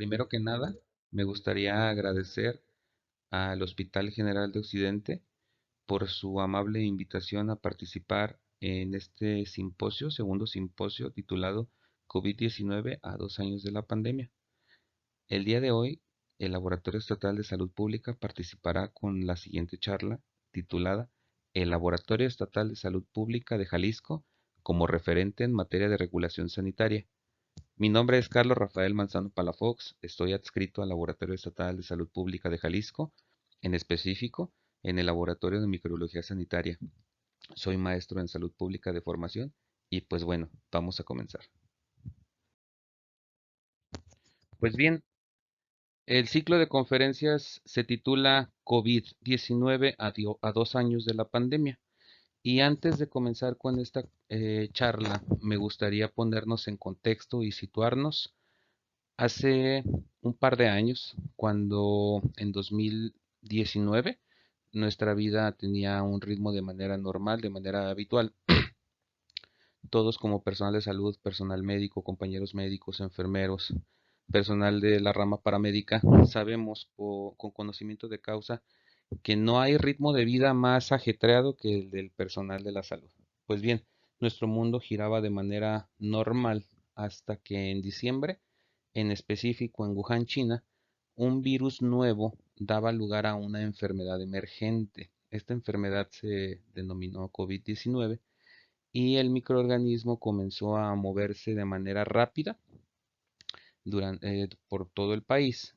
Primero que nada, me gustaría agradecer al Hospital General de Occidente por su amable invitación a participar en este simposio, segundo simposio titulado COVID-19 a 2 años de la pandemia. El día de hoy, el Laboratorio Estatal de Salud Pública participará con la siguiente charla titulada El Laboratorio Estatal de Salud Pública de Jalisco como referente en materia de regulación sanitaria. Mi nombre es Carlos Rafael Manzano Palafox, estoy adscrito al Laboratorio Estatal de Salud Pública de Jalisco, en específico en el Laboratorio de Microbiología Sanitaria. Soy maestro en salud pública de formación y pues bueno, vamos a comenzar. Pues bien, el ciclo de conferencias se titula COVID-19 a 2 años de la pandemia. Y antes de comenzar con esta charla, me gustaría ponernos en contexto y situarnos. Hace un par de años, cuando en 2019 nuestra vida tenía un ritmo de manera normal, de manera habitual, todos como personal de salud, personal médico, compañeros médicos, enfermeros, personal de la rama paramédica, sabemos con conocimiento de causa que no hay ritmo de vida más ajetreado que el del personal de la salud. Pues bien, nuestro mundo giraba de manera normal hasta que en diciembre, en específico en Wuhan, China, un virus nuevo daba lugar a una enfermedad emergente. Esta enfermedad se denominó COVID-19 y el microorganismo comenzó a moverse de manera rápida por todo el país,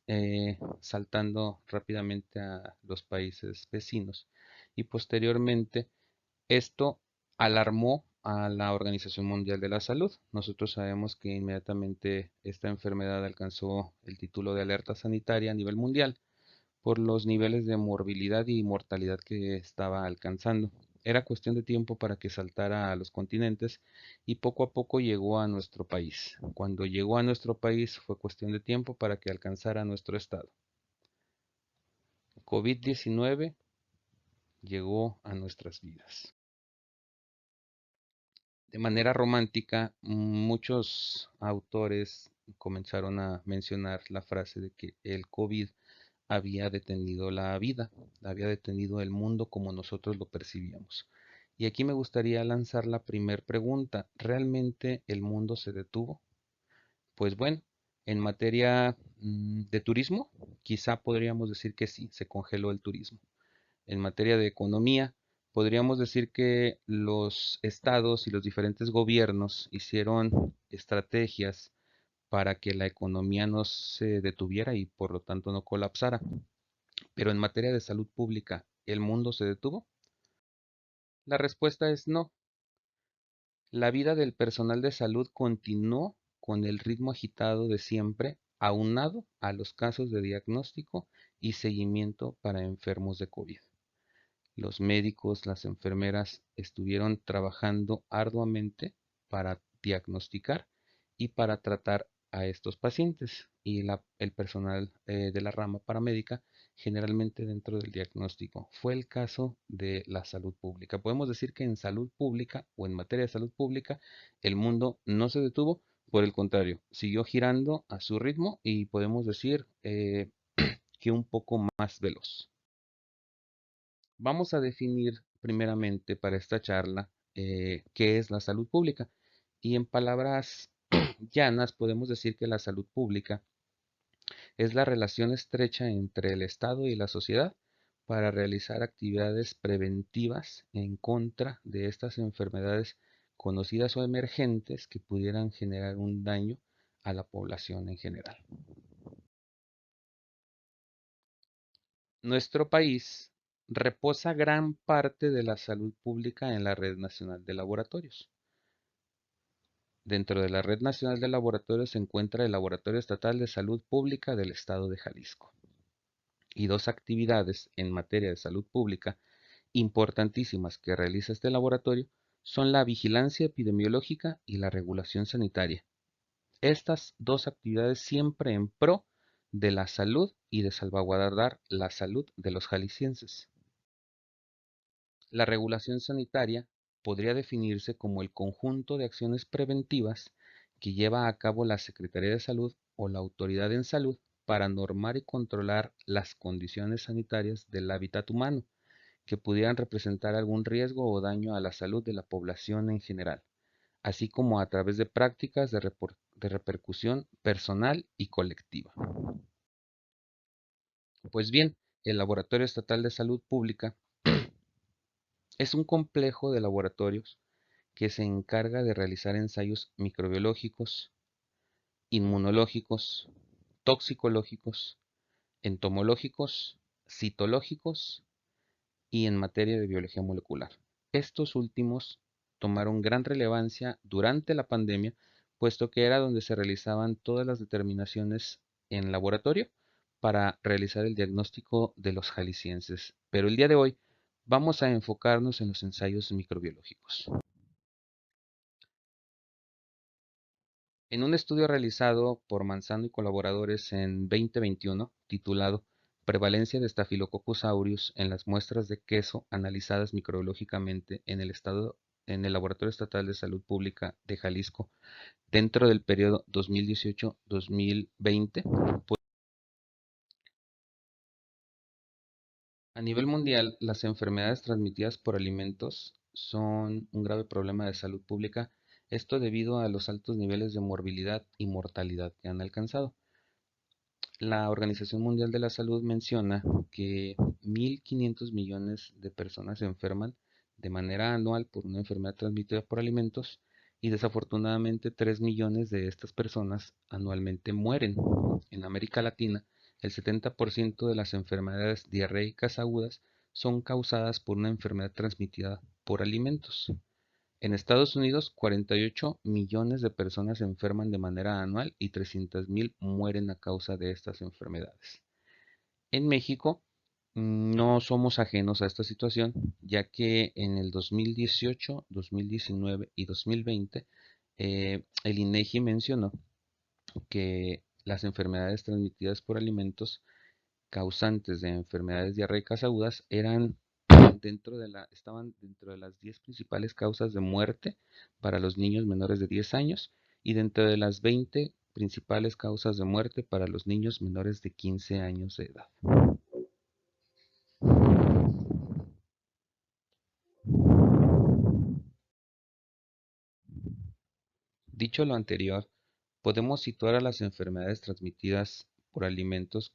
saltando rápidamente a los países vecinos. Y posteriormente esto alarmó a la Organización Mundial de la Salud. Nosotros sabemos que inmediatamente esta enfermedad alcanzó el título de alerta sanitaria a nivel mundial por los niveles de morbilidad y mortalidad que estaba alcanzando. Era cuestión de tiempo para que saltara a los continentes y poco a poco llegó a nuestro país. Cuando llegó a nuestro país fue cuestión de tiempo para que alcanzara nuestro estado. COVID-19 llegó a nuestras vidas. De manera romántica, muchos autores comenzaron a mencionar la frase de que el COVID había detenido la vida, había detenido el mundo como nosotros lo percibíamos. Y aquí me gustaría lanzar la primer pregunta. ¿Realmente el mundo se detuvo? Pues bueno, en materia de turismo, quizá podríamos decir que sí, se congeló el turismo. En materia de economía, podríamos decir que los estados y los diferentes gobiernos hicieron estrategias para que la economía no se detuviera y por lo tanto no colapsara. Pero en materia de salud pública, ¿el mundo se detuvo? La respuesta es no. La vida del personal de salud continuó con el ritmo agitado de siempre, aunado a los casos de diagnóstico y seguimiento para enfermos de COVID. Los médicos, las enfermeras estuvieron trabajando arduamente para diagnosticar y para tratar a estos pacientes y el personal de la rama paramédica generalmente dentro del diagnóstico. Fue el caso de la salud pública. Podemos decir que en salud pública o en materia de salud pública el mundo no se detuvo, por el contrario, siguió girando a su ritmo y podemos decir que un poco más veloz. Vamos a definir primeramente para esta charla qué es la salud pública. Y en palabras llanas podemos decir que la salud pública es la relación estrecha entre el Estado y la sociedad para realizar actividades preventivas en contra de estas enfermedades conocidas o emergentes que pudieran generar un daño a la población en general. Nuestro país reposa gran parte de la salud pública en la Red Nacional de Laboratorios. Dentro de la Red Nacional de Laboratorios se encuentra el Laboratorio Estatal de Salud Pública del Estado de Jalisco. Y dos actividades en materia de salud pública importantísimas que realiza este laboratorio son la vigilancia epidemiológica y la regulación sanitaria. Estas dos actividades siempre en pro de la salud y de salvaguardar la salud de los jaliscienses. La regulación sanitaria podría definirse como el conjunto de acciones preventivas que lleva a cabo la Secretaría de Salud o la autoridad en salud para normar y controlar las condiciones sanitarias del hábitat humano que pudieran representar algún riesgo o daño a la salud de la población en general, así como a través de prácticas de repercusión personal y colectiva. Pues bien, el Laboratorio Estatal de Salud Pública es un complejo de laboratorios que se encarga de realizar ensayos microbiológicos, inmunológicos, toxicológicos, entomológicos, citológicos y en materia de biología molecular. Estos últimos tomaron gran relevancia durante la pandemia, puesto que era donde se realizaban todas las determinaciones en laboratorio para realizar el diagnóstico de los jaliscienses. Pero el día de hoy vamos a enfocarnos en los ensayos microbiológicos. En un estudio realizado por Manzano y colaboradores en 2021, titulado Prevalencia de Staphylococcus aureus en las muestras de queso analizadas microbiológicamente en el Laboratorio Estatal de Salud Pública de Jalisco dentro del periodo 2018-2020, a nivel mundial, las enfermedades transmitidas por alimentos son un grave problema de salud pública, esto debido a los altos niveles de morbilidad y mortalidad que han alcanzado. La Organización Mundial de la Salud menciona que 1.500 millones de personas se enferman de manera anual por una enfermedad transmitida por alimentos y desafortunadamente 3 millones de estas personas anualmente mueren. En América Latina, el 70% de las enfermedades diarreicas agudas son causadas por una enfermedad transmitida por alimentos. En Estados Unidos, 48 millones de personas se enferman de manera anual y 300.000 mueren a causa de estas enfermedades. En México, no somos ajenos a esta situación, ya que en el 2018, 2019 y 2020, el INEGI mencionó que las enfermedades transmitidas por alimentos causantes de enfermedades diarreicas agudas estaban dentro de las 10 principales causas de muerte para los niños menores de 10 años y dentro de las 20 principales causas de muerte para los niños menores de 15 años de edad. Dicho lo anterior, podemos situar a las enfermedades transmitidas por alimentos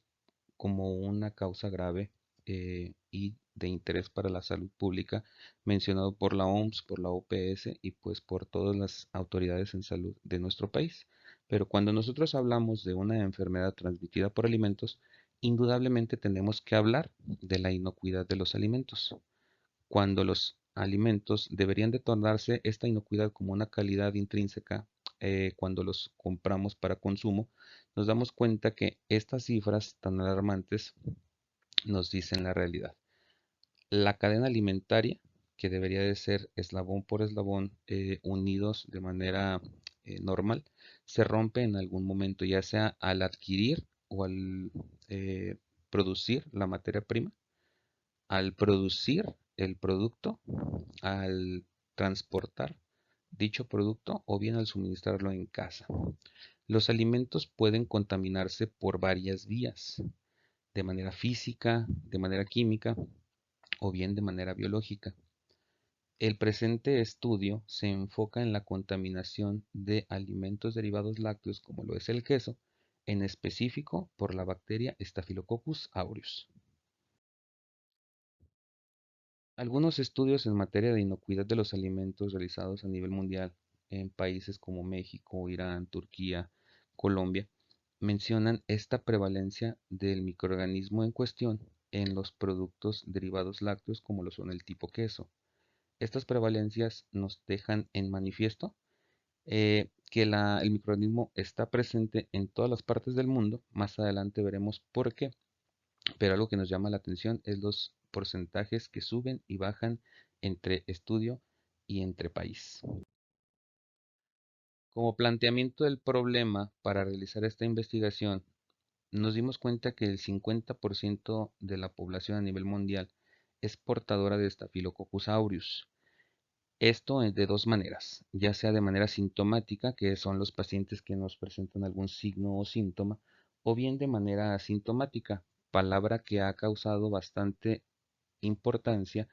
como una causa grave y de interés para la salud pública, mencionado por la OMS, por la OPS y pues por todas las autoridades en salud de nuestro país. Pero cuando nosotros hablamos de una enfermedad transmitida por alimentos, indudablemente tenemos que hablar de la inocuidad de los alimentos. Cuando los alimentos deberían de tornarse esta inocuidad como una calidad intrínseca cuando los compramos para consumo, nos damos cuenta que estas cifras tan alarmantes nos dicen la realidad. La cadena alimentaria, que debería de ser eslabón por eslabón unidos de manera normal, se rompe en algún momento, ya sea al adquirir o al eh, producir la materia prima, al producir el producto, al transportar dicho producto o bien al suministrarlo en casa. Los alimentos pueden contaminarse por varias vías, de manera física, de manera química o bien de manera biológica. El presente estudio se enfoca en la contaminación de alimentos derivados lácteos como lo es el queso, en específico por la bacteria Staphylococcus aureus. Algunos estudios en materia de inocuidad de los alimentos realizados a nivel mundial en países como México, Irán, Turquía, Colombia, mencionan esta prevalencia del microorganismo en cuestión en los productos derivados lácteos como lo son el tipo queso. Estas prevalencias nos dejan en manifiesto que el microorganismo está presente en todas las partes del mundo. Más adelante veremos por qué, pero algo que nos llama la atención es los porcentajes que suben y bajan entre estudio y entre país. Como planteamiento del problema para realizar esta investigación, nos dimos cuenta que el 50% de la población a nivel mundial es portadora de Staphylococcus aureus. Esto es de dos maneras, ya sea de manera sintomática, que son los pacientes que nos presentan algún signo o síntoma, o bien de manera asintomática, palabra que ha causado bastante importancia,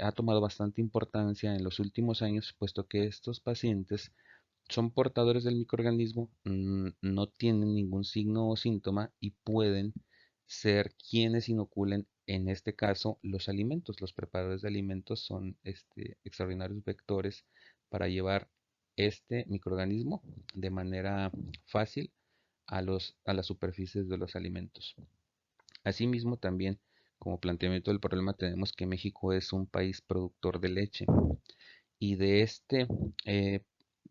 ha tomado bastante importancia en los últimos años, puesto que estos pacientes son portadores del microorganismo, no tienen ningún signo o síntoma y pueden ser quienes inoculen, en este caso, los alimentos. Los preparadores de alimentos son extraordinarios vectores para llevar este microorganismo de manera fácil a las superficies de los alimentos. Asimismo, también como planteamiento del problema tenemos que México es un país productor de leche y eh,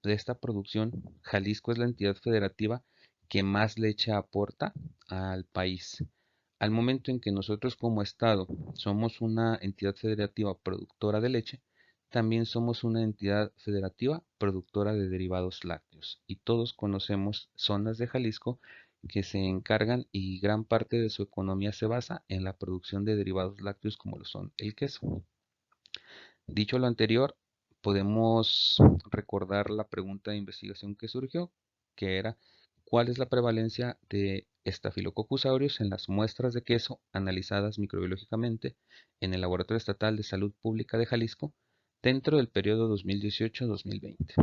de esta producción, Jalisco es la entidad federativa que más leche aporta al país. Al momento en que nosotros como Estado somos una entidad federativa productora de leche, también somos una entidad federativa productora de derivados lácteos. Y todos conocemos zonas de Jalisco que se encargan y gran parte de su economía se basa en la producción de derivados lácteos como lo son el queso. Dicho lo anterior, podemos recordar la pregunta de investigación que surgió, que era ¿cuál es la prevalencia de Staphylococcus aureus en las muestras de queso analizadas microbiológicamente en el Laboratorio Estatal de Salud Pública de Jalisco dentro del periodo 2018-2020?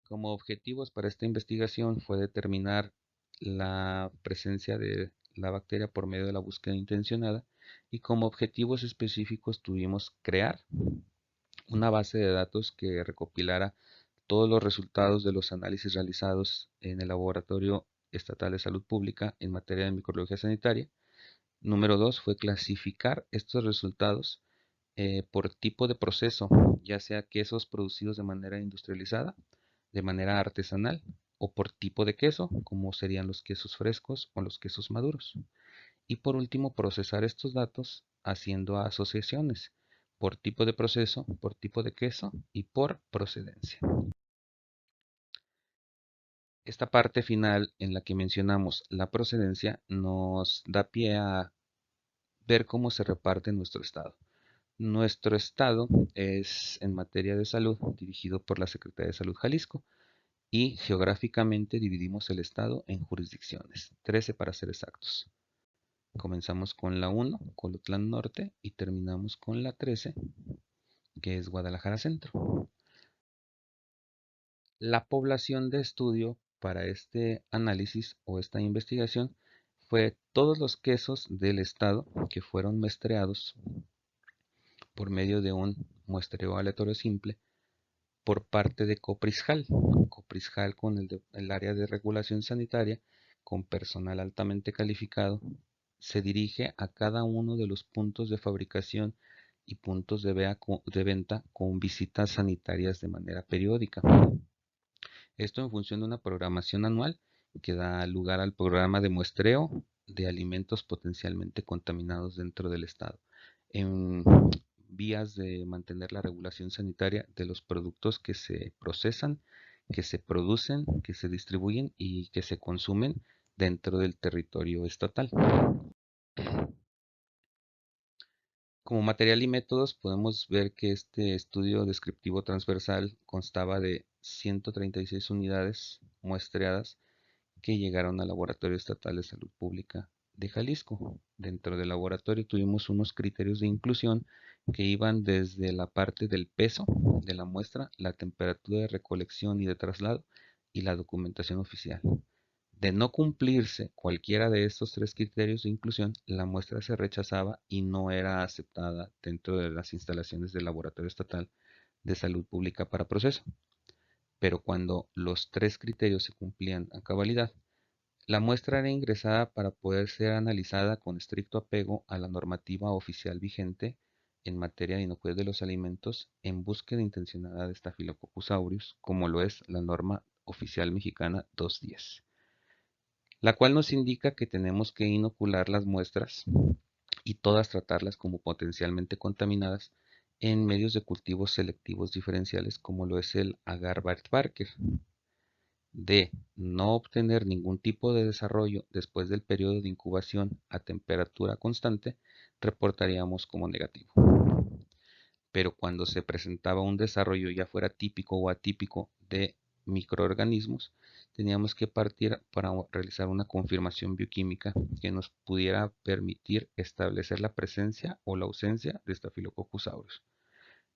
Como objetivos para esta investigación fue determinar la presencia de la bacteria por medio de la búsqueda intencionada y como objetivos específicos tuvimos crear una base de datos que recopilara todos los resultados de los análisis realizados en el Laboratorio Estatal de Salud Pública en materia de microbiología sanitaria. Número 2 fue clasificar estos resultados por tipo de proceso, ya sea quesos producidos de manera industrializada, de manera artesanal o por tipo de queso, como serían los quesos frescos o los quesos maduros. Y por último, procesar estos datos haciendo asociaciones por tipo de proceso, por tipo de queso y por procedencia. Esta parte final en la que mencionamos la procedencia nos da pie a ver cómo se reparte nuestro estado. Nuestro estado es en materia de salud dirigido por la Secretaría de Salud Jalisco y geográficamente dividimos el estado en jurisdicciones, 13 para ser exactos. Comenzamos con la 1, Colotlán Norte, y terminamos con la 13, que es Guadalajara Centro. La población de estudio para este análisis o esta investigación fue todos los quesos del estado que fueron muestreados por medio de un muestreo aleatorio simple por parte de Coprisjal. Coprisjal con el área de regulación sanitaria, con personal altamente calificado, se dirige a cada uno de los puntos de fabricación y puntos de venta con visitas sanitarias de manera periódica. Esto en función de una programación anual que da lugar al programa de muestreo de alimentos potencialmente contaminados dentro del estado, en vías de mantener la regulación sanitaria de los productos que se procesan, que se producen, que se distribuyen y que se consumen dentro del territorio estatal. Como material y métodos podemos ver que este estudio descriptivo transversal constaba de 136 unidades muestreadas que llegaron al Laboratorio Estatal de Salud Pública de Jalisco. Dentro del laboratorio tuvimos unos criterios de inclusión que iban desde la parte del peso de la muestra, la temperatura de recolección y de traslado y la documentación oficial. De no cumplirse cualquiera de estos tres criterios de inclusión, la muestra se rechazaba y no era aceptada dentro de las instalaciones del Laboratorio Estatal de Salud Pública para proceso. Pero cuando los tres criterios se cumplían a cabalidad, la muestra era ingresada para poder ser analizada con estricto apego a la normativa oficial vigente en materia de inocuidad de los alimentos en búsqueda intencionada de Staphylococcus aureus, como lo es la norma oficial mexicana 210, la cual nos indica que tenemos que inocular las muestras y todas tratarlas como potencialmente contaminadas en medios de cultivos selectivos diferenciales como lo es el agar-Barker. De no obtener ningún tipo de desarrollo después del periodo de incubación a temperatura constante, reportaríamos como negativo. pero cuando se presentaba un desarrollo ya fuera típico o atípico de microorganismos, teníamos que partir para realizar una confirmación bioquímica que nos pudiera permitir establecer la presencia o la ausencia de Staphylococcus aureus.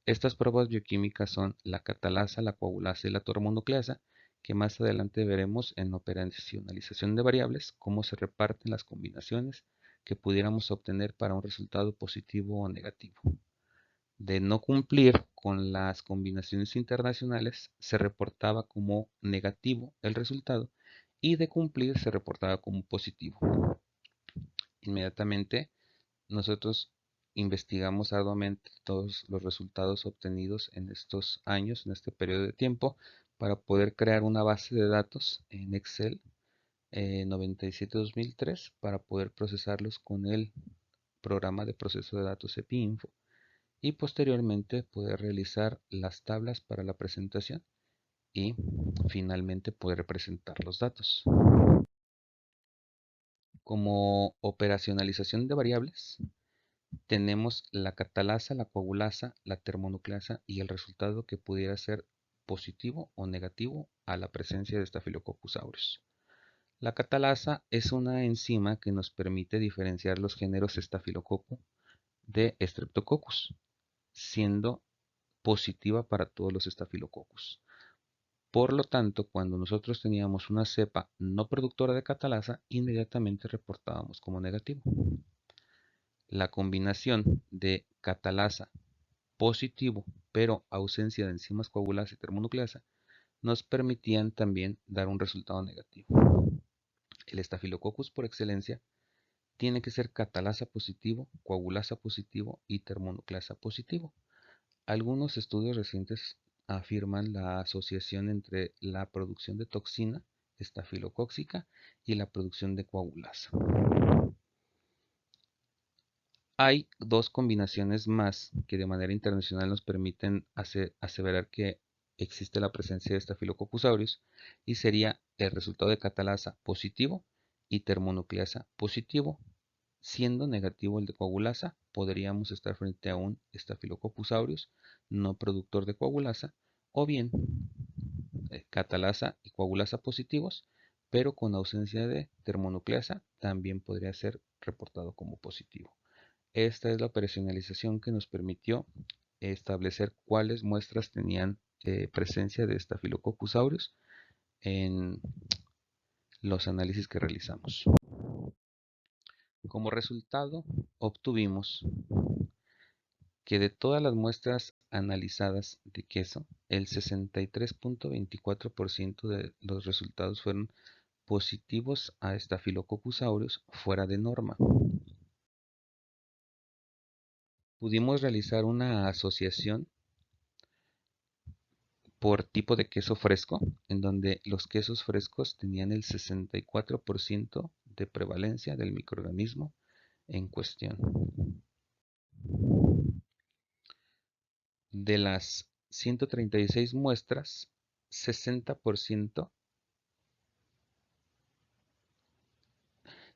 Estas pruebas bioquímicas son la catalasa, la coagulasa y la termonucleasa, que más adelante veremos en operacionalización de variables cómo se reparten las combinaciones que pudiéramos obtener para un resultado positivo o negativo. De no cumplir con las combinaciones internacionales, se reportaba como negativo el resultado y de cumplir se reportaba como positivo. Inmediatamente nosotros investigamos arduamente todos los resultados obtenidos en estos años, en este periodo de tiempo, para poder crear una base de datos en Excel 97-2003 para poder procesarlos con el programa de proceso de datos EPIINFO y posteriormente poder realizar las tablas para la presentación y finalmente poder presentar los datos. Como operacionalización de variables, tenemos la catalasa, la coagulasa, la termonucleasa y el resultado que pudiera ser positivo o negativo a la presencia de Staphylococcus aureus. La catalasa es una enzima que nos permite diferenciar los géneros Staphylococcus de Streptococcus, siendo positiva para todos los Staphylococcus. Por lo tanto, cuando nosotros teníamos una cepa no productora de catalasa, inmediatamente reportábamos como negativo. La combinación de catalasa positivo, pero ausencia de enzimas coagulasa y termonucleasa, nos permitían también dar un resultado negativo. El Staphylococcus por excelencia tiene que ser catalasa positivo, coagulasa positivo y termonucleasa positivo. Algunos estudios recientes afirman la asociación entre la producción de toxina estafilocóxica y la producción de coagulasa. Hay dos combinaciones más que de manera internacional nos permiten aseverar que existe la presencia de Staphylococcus aureus y sería el resultado de catalasa positivo y termonucleasa positivo. Siendo negativo el de coagulasa, podríamos estar frente a un Staphylococcus aureus no productor de coagulasa o bien catalasa y coagulasa positivos, pero con ausencia de termonucleasa también podría ser reportado como positivo. Esta es la operacionalización que nos permitió establecer cuáles muestras tenían presencia de Staphylococcus aureus en los análisis que realizamos. Como resultado, obtuvimos que de todas las muestras analizadas de queso, el 63.24% de los resultados fueron positivos a Staphylococcus aureus fuera de norma. Pudimos realizar una asociación por tipo de queso fresco, en donde los quesos frescos tenían el 64% de prevalencia del microorganismo en cuestión. De las 136 muestras, 60%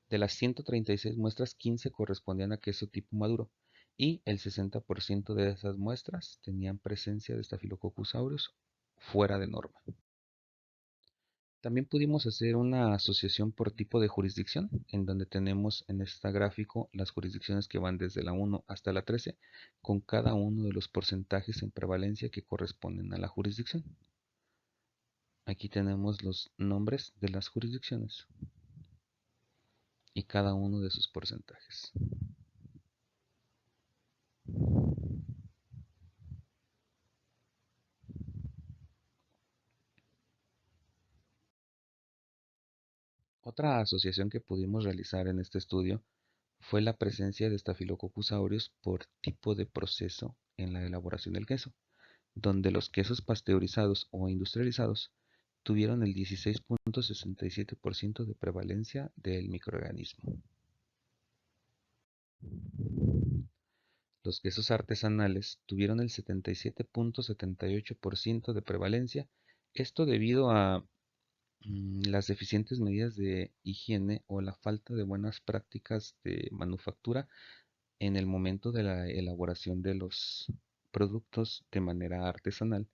de las 136 muestras, 15 correspondían a queso tipo maduro y el 60% de esas muestras tenían presencia de Staphylococcus aureus fuera de norma. También pudimos hacer una asociación por tipo de jurisdicción, en donde tenemos en este gráfico las jurisdicciones que van desde la 1 hasta la 13, con cada uno de los porcentajes en prevalencia que corresponden a la jurisdicción. Aquí tenemos los nombres de las jurisdicciones y cada uno de sus porcentajes. Otra asociación que pudimos realizar en este estudio fue la presencia de Staphylococcus aureus por tipo de proceso en la elaboración del queso, donde los quesos pasteurizados o industrializados tuvieron el 16.67% de prevalencia del microorganismo. Los quesos artesanales tuvieron el 77.78% de prevalencia, esto debido a las deficientes medidas de higiene o la falta de buenas prácticas de manufactura en el momento de la elaboración de los productos de manera artesanal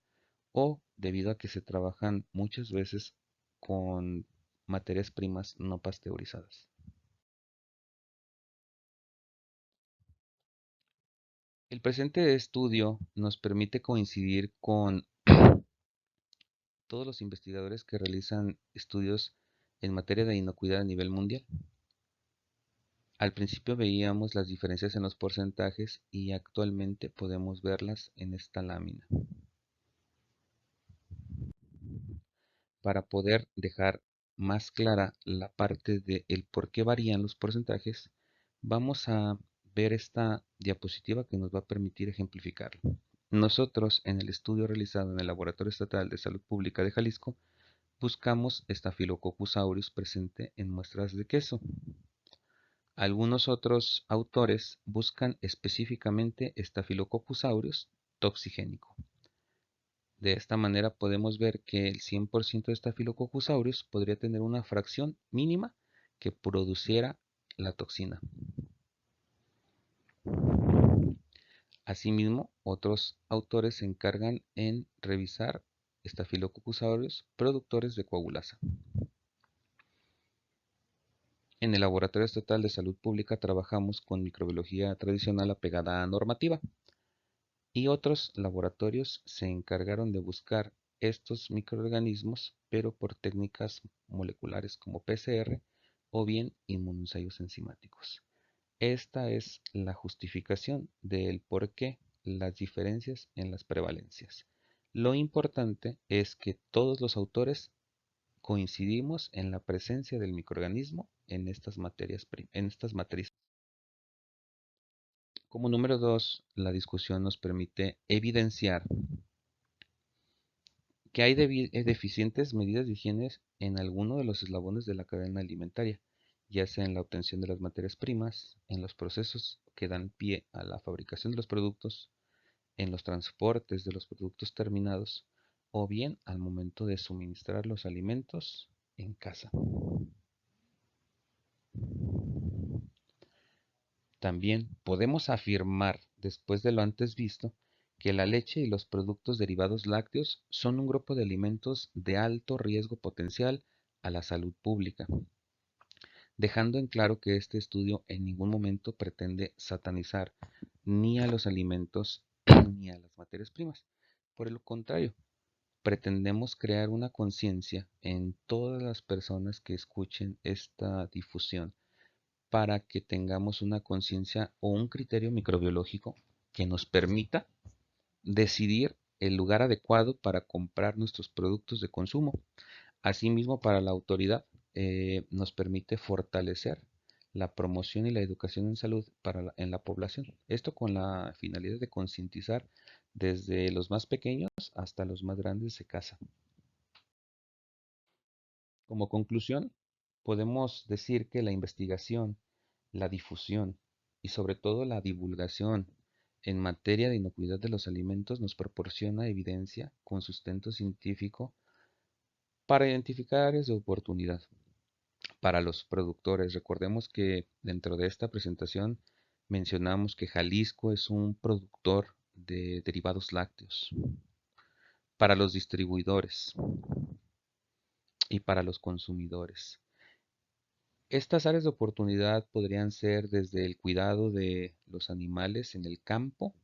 o debido a que se trabajan muchas veces con materias primas no pasteurizadas. El presente estudio nos permite coincidir con todos los investigadores que realizan estudios en materia de inocuidad a nivel mundial. Al principio veíamos las diferencias en los porcentajes y actualmente podemos verlas en esta lámina. Para poder dejar más clara la parte de el por qué varían los porcentajes, vamos a ver esta diapositiva que nos va a permitir ejemplificarlo. Nosotros, en el estudio realizado en el Laboratorio Estatal de Salud Pública de Jalisco, buscamos Staphylococcus aureus presente en muestras de queso. Algunos otros autores buscan específicamente Staphylococcus aureus toxigénico. De esta manera podemos ver que el 100% de Staphylococcus aureus podría tener una fracción mínima que produciera la toxina. Asimismo, otros autores se encargan en revisar Staphylococcus aureus productores de coagulasa. En el Laboratorio Estatal de Salud Pública trabajamos con microbiología tradicional apegada a normativa y otros laboratorios se encargaron de buscar estos microorganismos, pero por técnicas moleculares como PCR o bien inmunoensayos enzimáticos. Esta es la justificación del por qué las diferencias en las prevalencias. Lo importante es que todos los autores coincidimos en la presencia del microorganismo en estas materias, en estas matrices. Como número 2, la discusión nos permite evidenciar que hay deficientes medidas de higiene en alguno de los eslabones de la cadena alimentaria, ya sea en la obtención de las materias primas, en los procesos que dan pie a la fabricación de los productos, en los transportes de los productos terminados, o bien al momento de suministrar los alimentos en casa. También podemos afirmar, después de lo antes visto, que la leche y los productos derivados lácteos son un grupo de alimentos de alto riesgo potencial a la salud pública, dejando en claro que este estudio en ningún momento pretende satanizar ni a los alimentos ni a las materias primas. Por el contrario, pretendemos crear una conciencia en todas las personas que escuchen esta difusión para que tengamos una conciencia o un criterio microbiológico que nos permita decidir el lugar adecuado para comprar nuestros productos de consumo. Asimismo, para la autoridad nos permite fortalecer la promoción y la educación en salud en la población. Esto con la finalidad de concientizar desde los más pequeños hasta los más grandes de casa. Como conclusión, podemos decir que la investigación, la difusión y sobre todo la divulgación en materia de inocuidad de los alimentos nos proporciona evidencia con sustento científico para identificar áreas de oportunidad para los productores. Recordemos que dentro de esta presentación mencionamos que Jalisco es un productor de derivados lácteos para los distribuidores y para los consumidores. Estas áreas de oportunidad podrían ser desde el cuidado de los animales en el campo,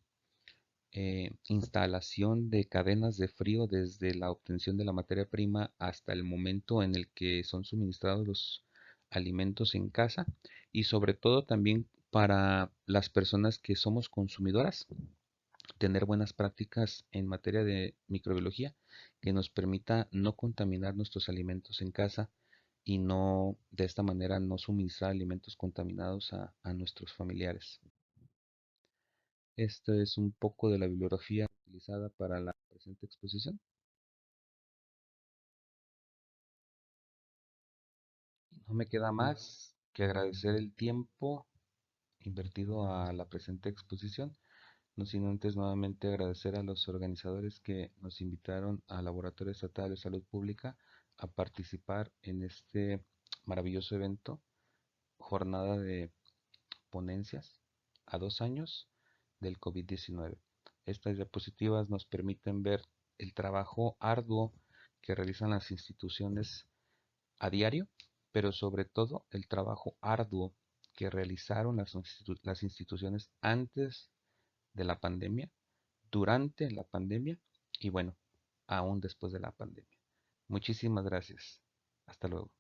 instalación de cadenas de frío desde la obtención de la materia prima hasta el momento en el que son suministrados los alimentos en casa y sobre todo también para las personas que somos consumidoras, tener buenas prácticas en materia de microbiología que nos permita no contaminar nuestros alimentos en casa y no de esta manera no suministrar alimentos contaminados a nuestros familiares. Esto es un poco de la bibliografía utilizada para la presente exposición. No me queda más que agradecer el tiempo invertido a la presente exposición, no sin antes nuevamente agradecer a los organizadores que nos invitaron al Laboratorio Estatal de Salud Pública a participar en este maravilloso evento, jornada de ponencias a 2 años del COVID-19. Estas diapositivas nos permiten ver el trabajo arduo que realizan las instituciones a diario, pero sobre todo el trabajo arduo que realizaron las instituciones antes de la pandemia, durante la pandemia y bueno, aún después de la pandemia. Muchísimas gracias. Hasta luego.